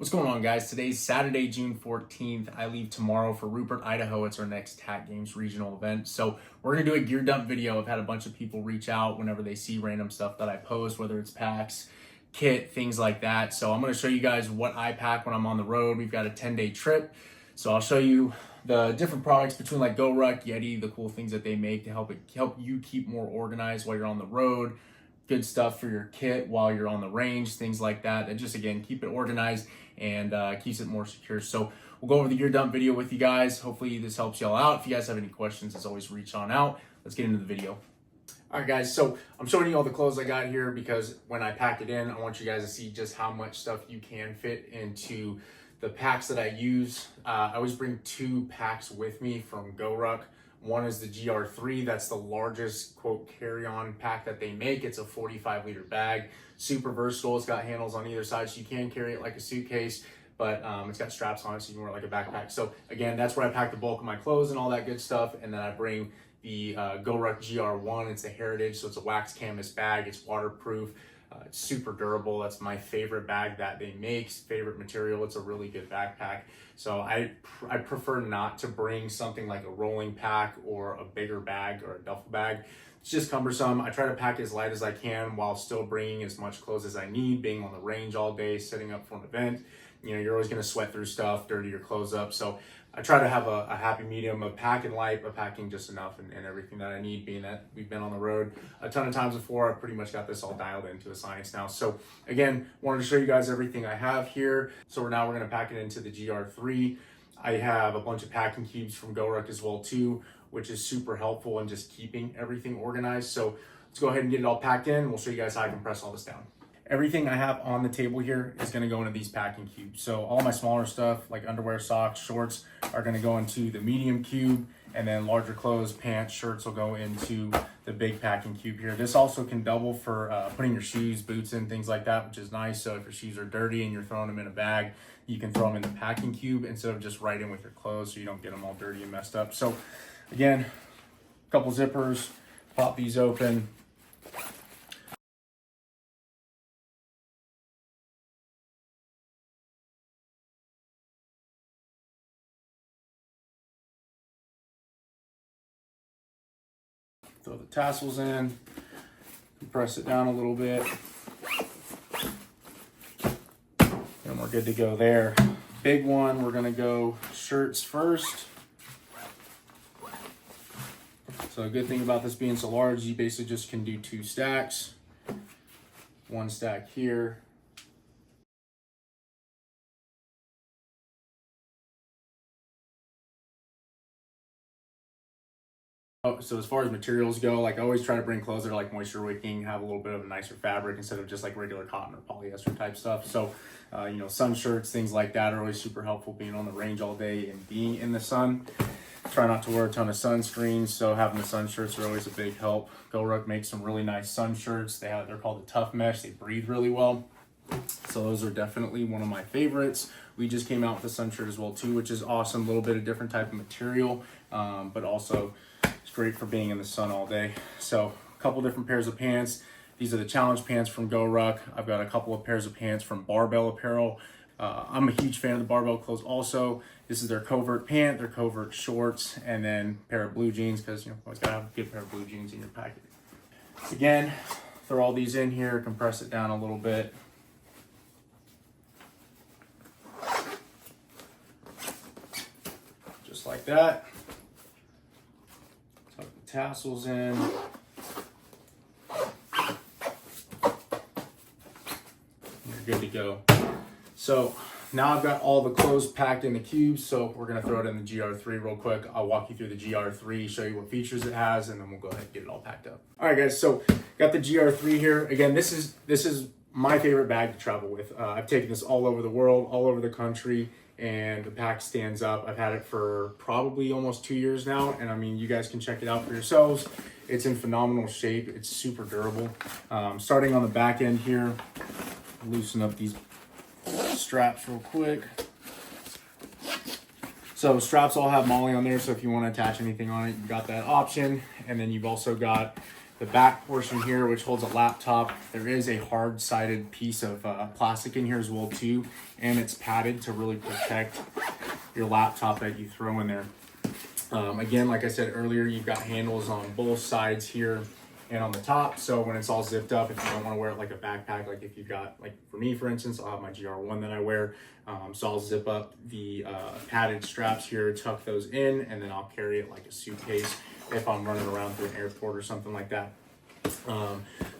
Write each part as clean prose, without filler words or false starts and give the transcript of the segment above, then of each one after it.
What's going on, guys? Today's Saturday, June 14th. I leave tomorrow for Rupert, Idaho. It's our next TAC Games regional event. So we're going to do a gear dump video. I've had a bunch of people reach out whenever they see random stuff that I post, whether it's packs, kit, things like that. So I'm going to show you guys what I pack when I'm on the road. We've got a 10-day trip. So I'll show you the different products between like GORUCK, Yeti, the cool things that they make to help you keep more organized while you're on the road. Good stuff for your kit while you're on the range, things like that. And just, again, keep it organized and keeps it more secure. So we'll go over the gear dump video with you guys. Hopefully this helps y'all out. If you guys have any questions, as always, reach on out. Let's get into the video. All right, guys, so I'm showing you all the clothes I got here because when I pack it in, I want you guys to see just how much stuff you can fit into the packs that I use. I always bring 2 packs with me from GORUCK. One is the GR3. That's the largest, quote, carry-on pack that they make. It's a 45-liter bag. Super versatile. It's got handles on either side, so you can carry it like a suitcase, but it's got straps on it, so you can wear it like a backpack. So, again, that's where I pack the bulk of my clothes and all that good stuff, and then I bring the GORUCK GR1. It's a Heritage, so it's a wax canvas bag. It's waterproof. It's super durable. That's my favorite bag that they make, favorite material. It's a really good backpack. So I prefer not to bring something like a rolling pack or a bigger bag or a duffel bag. It's just cumbersome. I try to pack as light as I can while still bringing as much clothes as I need, being on the range all day, setting up for an event. You know, you're always going to sweat through stuff, dirty your clothes up. So I try to have a happy medium of packing light, but packing just enough and everything that I need, being that we've been on the road a ton of times before. I've pretty much got this all dialed into a science now. So again, wanted to show you guys everything I have here. So now we're going to pack it into the GR3. I have a bunch of packing cubes from GORUCK as well too, which is super helpful in just keeping everything organized. So let's go ahead and get it all packed in. We'll show you guys how I can press all this down. Everything I have on the table here is going to go into these packing cubes. So all my smaller stuff like underwear, socks, shorts are going to go into the medium cube, and then larger clothes, pants, shirts will go into the big packing cube here. This also can double for putting your shoes, boots in, things like that, which is nice. So if your shoes are dirty and you're throwing them in a bag, you can throw them in the packing cube instead of just right in with your clothes so you don't get them all dirty and messed up. So again, a couple zippers, pop these open. Throw the tassels in, compress it down a little bit, and we're good to go there. Big one, we're gonna go shirts first. So a good thing about this being so large, you basically just can do 2 stacks. 1 stack here. So as far as materials go, like I always try to bring clothes that are like moisture wicking, have a little bit of a nicer fabric instead of just like regular cotton or polyester type stuff. So, you know, sun shirts, things like that are always super helpful being on the range all day and being in the sun. Try not to wear a ton of sunscreen, so having the sun shirts are always a big help. GORUCK makes some really nice sun shirts. They're called the Tough Mesh. They breathe really well. So those are definitely one of my favorites. We just came out with a sun shirt as well too, which is awesome. A little bit of different type of material, but also it's great for being in the sun all day. So a couple different pairs of pants. These are the challenge pants from GORUCK. I've got a couple of pairs of pants from Barbell Apparel. I'm a huge fan of the Barbell clothes also. This is their covert pant, their covert shorts, and then a pair of blue jeans, because you know, always gotta have a good pair of blue jeans in your packet. Again, throw all these in here, compress it down a little bit. Just like that. Tuck the tassels in. You're good to go. So now I've got all the clothes packed in the cubes, so we're gonna throw it in the GR3 real quick. I'll walk you through the GR3, show you what features it has, and then we'll go ahead and get it all packed up. All right, guys, so got the GR3 here. Again, this is my favorite bag to travel with. I've taken this all over the world, all over the country, and the pack stands up. I've had it for probably almost 2 years now, and I mean, you guys can check it out for yourselves. It's in phenomenal shape. It's super durable. Starting on the back end here, loosen up these straps real quick. So straps all have MOLLE on there, so if you want to attach anything on it, you've got that option. And then you've also got the back portion here, which holds a laptop. There is a hard-sided piece of plastic in here as well too, and it's padded to really protect your laptop that you throw in there. Again, like I said earlier, you've got handles on both sides here and on the top. So when it's all zipped up, if you don't want to wear it like a backpack, like if you've got, like for me, for instance, I'll have my GR1 that I wear. So I'll zip up the padded straps here, tuck those in, and then I'll carry it like a suitcase if I'm running around through an airport or something like that.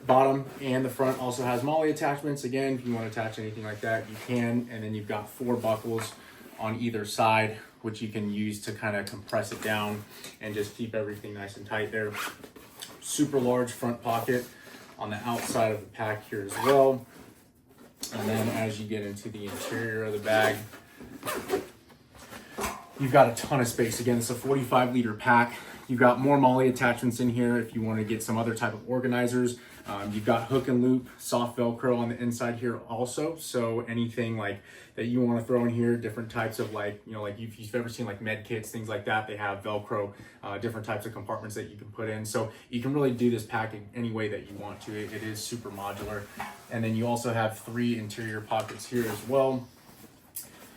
Bottom and the front also has MOLLE attachments. Again, if you want to attach anything like that, you can. And then you've got 4 buckles on either side, which you can use to kind of compress it down and just keep everything nice and tight there. Super large front pocket on the outside of the pack here as well. And then as you get into the interior of the bag, you've got a ton of space. Again, it's a 45-liter pack. You've got more MOLLE attachments in here if you want to get some other type of organizers. You've got hook and loop, soft Velcro on the inside here also. So anything like that you want to throw in here, different types of like, you know, like if you've ever seen like med kits, things like that, they have Velcro, different types of compartments that you can put in. So you can really do this pack in any way that you want to. It is super modular. And then you also have 3 interior pockets here as well,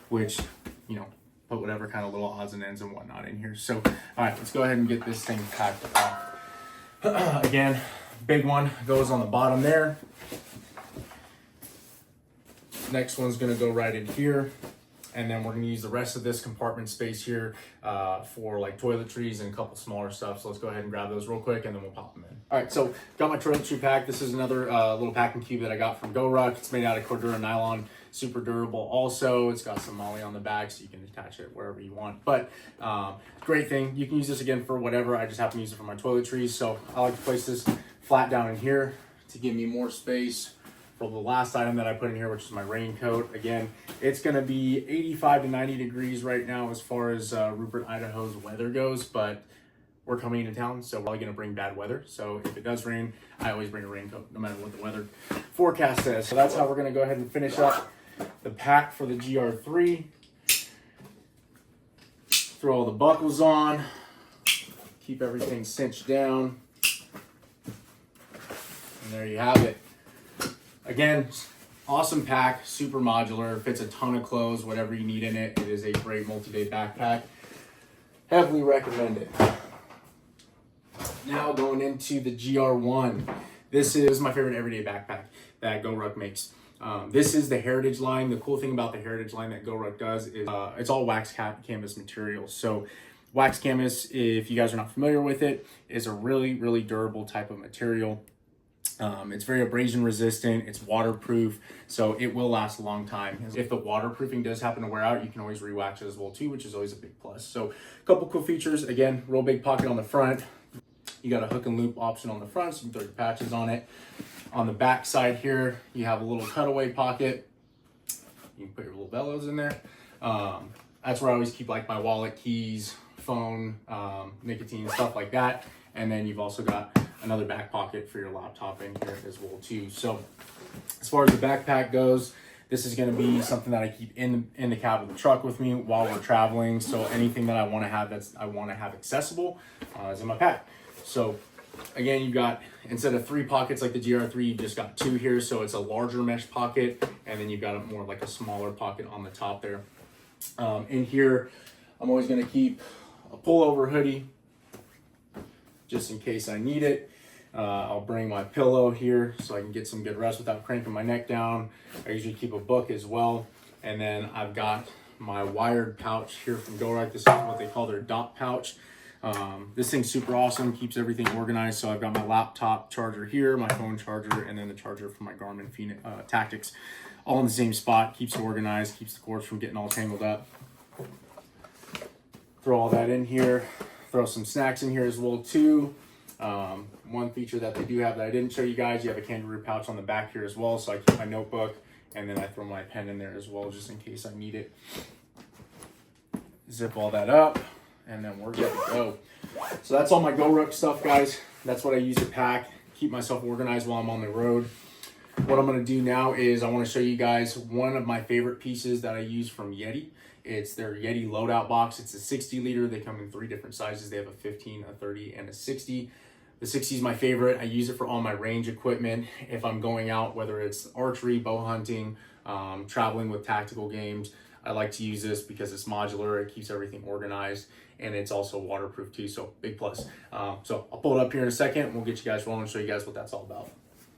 which, you know, put whatever kind of little odds and ends and whatnot in here. So, all right, let's go ahead and get this thing packed off. Again, big one goes on the bottom there. Next one's gonna go right in here. And then we're gonna use the rest of this compartment space here for like toiletries and a couple smaller stuff. So let's go ahead and grab those real quick and then we'll pop them in. All right, so got my toiletry pack. This is another little packing cube that I got from GORUCK. It's made out of Cordura nylon, super durable also. It's got some MOLLE on the back so you can attach it wherever you want. But great thing, you can use this again for whatever. I just happen to use it for my toiletries. So I like to place this flat down in here to give me more space for the last item that I put in here, which is my raincoat. Again, it's gonna be 85 to 90 degrees right now as far as Rupert, Idaho's weather goes, but we're coming into town, so we're probably gonna bring bad weather. So if it does rain, I always bring a raincoat, no matter what the weather forecast says. So that's how we're gonna go ahead and finish up the pack for the GR3. Throw all the buckles on, keep everything cinched down, and there you have it. Again, awesome pack, super modular, fits a ton of clothes, whatever you need in it. It is a great multi-day backpack. Heavily recommend it. Now going into the GR1. This is my favorite everyday backpack that GORUCK makes. This is the Heritage line. The cool thing about the Heritage line that GORUCK does is it's all wax canvas material. So wax canvas, if you guys are not familiar with it, is a really, really durable type of material. It's very abrasion resistant, it's waterproof, so it will last a long time. If the waterproofing does happen to wear out, you can always re-wax it as well too, which is always a big plus. So a couple cool features. Again, real big pocket on the front. You got a hook and loop option on the front, so you can throw your patches on it. On the back side here, you have a little cutaway pocket. You can put your little bellows in there. That's where I always keep like my wallet, keys, phone, nicotine, stuff like that. And then you've also got another back pocket for your laptop in here as well too. So as far as the backpack goes, this is going to be something that I keep in the cab of the truck with me while we're traveling. So anything that I want to have accessible is in my pack. So again, you've got, instead of 3 pockets like the GR3, you've just got 2 here. So it's a larger mesh pocket, and then you've got a more like a smaller pocket on the top there. In here, I'm always going to keep a pullover hoodie just in case I need it. I'll bring my pillow here so I can get some good rest without cranking my neck down. I usually keep a book as well. And then I've got my wired pouch here from GORUCK. This is what they call their dot pouch. This thing's super awesome, keeps everything organized. So I've got my laptop charger here, my phone charger, and then the charger for my Garmin Tactics, all in the same spot. Keeps it organized, keeps the cords from getting all tangled up. Throw all that in here. Throw some snacks in here as well too. One feature that they do have that I didn't show you guys, you have a kangaroo pouch on the back here as well. So I keep my notebook, and then I throw my pen in there as well, just in case I need it. Zip all that up, and then we're good to go. So that's all my GORUCK stuff, guys. That's what I use to pack, keep myself organized while I'm on the road. What I'm gonna do now is I wanna show you guys one of my favorite pieces that I use from Yeti. It's their Yeti Loadout box. It's a 60 liter. They come in 3 different sizes. They have a 15, a 30, and a 60. The 60 is my favorite. I use it for all my range equipment. If I'm going out, whether it's archery, bow hunting, traveling with tactical games, I like to use this because it's modular, it keeps everything organized, and it's also waterproof too, so big plus. So I'll pull it up here in a second, and we'll get you guys rolling and show you guys what that's all about.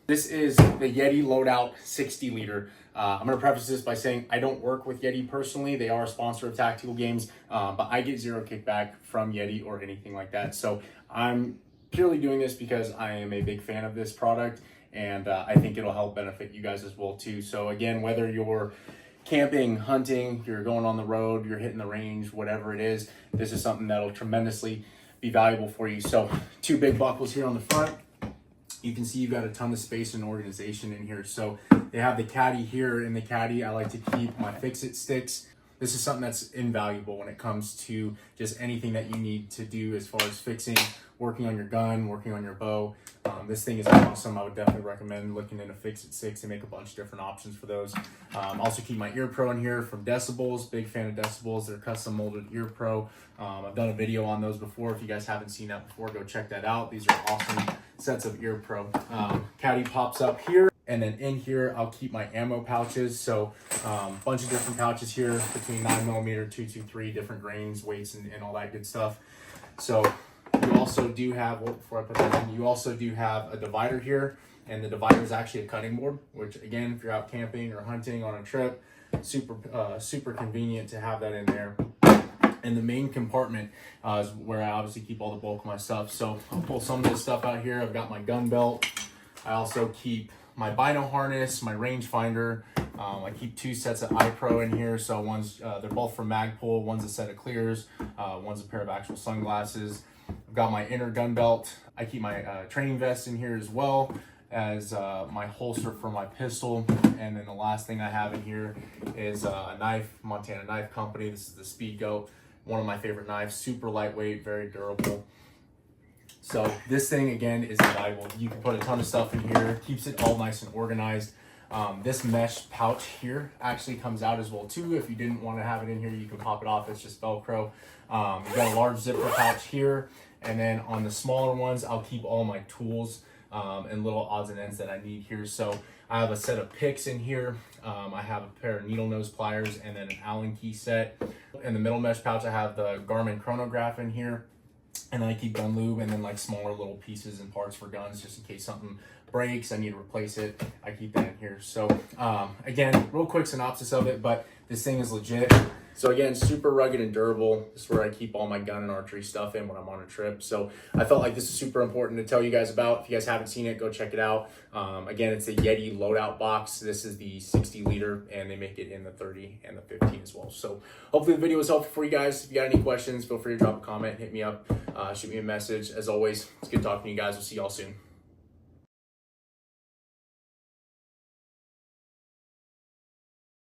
This is the Yeti Loadout 60 liter. I'm gonna preface this by saying I don't work with Yeti personally. They are a sponsor of tactical games, but I get zero kickback from Yeti or anything like that. So I'm purely doing this because I am a big fan of this product, and I think it'll help benefit you guys as well too. So again, whether you're camping, hunting, you're going on the road, you're hitting the range, whatever it is, this is something that'll tremendously be valuable for you. So 2 big buckles here on the front. You can see you've got a ton of space and organization in here. So they have the caddy here. In the caddy, I like to keep my fix-it sticks. This is something that's invaluable when it comes to just anything that you need to do as far as fixing, working on your gun, working on your bow. This thing is awesome. I would definitely recommend looking into fix-it sticks and make a bunch of different options for those. Also keep my ear pro in here from Decibels. Big fan of Decibels. They're custom molded ear pro. I've done a video on those before. If you guys haven't seen that before, go check that out. These are awesome sets of ear pro. Caddy pops up here. And then in here, I'll keep my ammo pouches. So bunch of different pouches here between 9mm, 223, different grains, weights, and all that good stuff. So you also do have, before I put that in, you also do have a divider here. And the divider is actually a cutting board, which again, if you're out camping or hunting on a trip, super convenient to have that in there. And the main compartment is where I obviously keep all the bulk of my stuff. So I'll pull some of this stuff out here. I've got my gun belt. I also keep my bino harness, my rangefinder. I keep 2 sets of iPro in here. So one's, they're both from Magpul. One's a set of clears. One's a pair of actual sunglasses. I've got my inner gun belt. I keep my training vest in here as well as my holster for my pistol. And then the last thing I have in here is a knife, Montana Knife Company. This is the Speed Goat. One of my favorite knives, super lightweight, very durable. So this thing, again, is invaluable. You can put a ton of stuff in here, keeps it all nice and organized. This mesh pouch here actually comes out as well too. If you didn't want to have it in here, you can pop it off. It's just Velcro. You've got a large zipper pouch here. And then on the smaller ones, I'll keep all my tools and little odds and ends that I need here. So I have a set of picks in here. I have a pair of needle nose pliers and then an Allen key set. In the middle mesh pouch, I have the Garmin chronograph in here. And then I keep gun lube and then like smaller little pieces and parts for guns just in case something breaks, I need to replace it. I keep that in here. So again, real quick synopsis of it, but this thing is legit. So again, super rugged and durable. This is where I keep all my gun and archery stuff in when I'm on a trip. So I felt like this is super important to tell you guys about. If you guys haven't seen it, go check it out. Again, it's a Yeti Loadout box. This is the 60 liter and they make it in the 30 and the 15 as well. So hopefully the video was helpful for you guys. If you got any questions, feel free to drop a comment, hit me up, shoot me a message. As always, it's good talking to you guys. We'll see y'all soon.